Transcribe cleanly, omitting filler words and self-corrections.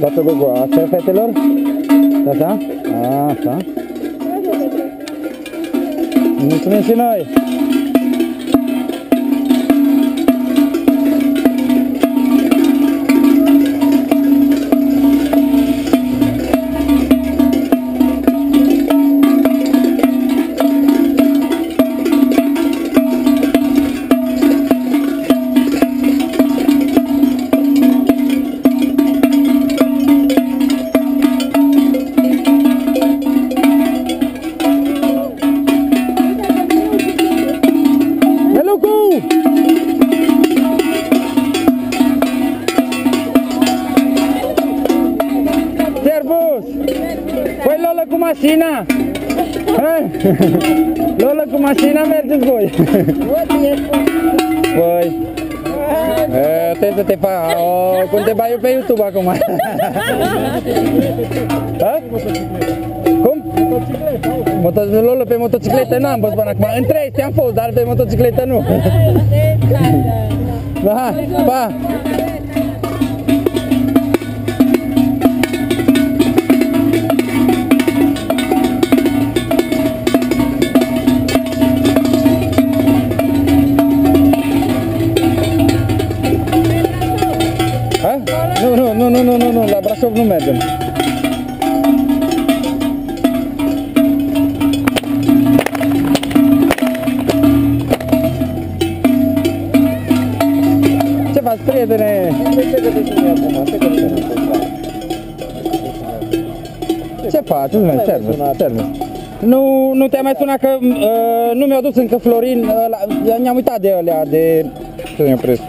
Dați-o Gogo, asta e, fetelor? Asta? Asta. Mulțumim și noi! Păi Lola cu mașina! Lola cu mașina mergeți voi! Păi... Trebuie să te fac... Cum te bai eu pe YouTube acum? Cum? Lola pe motocicletă n-am văzut până acum. În 3 am fost, dar pe motocicletă nu. Da, pa! Nu, la Brașov nu mergem. Ce faci, prietene? Ce faci? Servus. Nu te-am mai sunat că nu mi-a dus încă Florin, ne-am uitat de alea, de... Să ne opresc.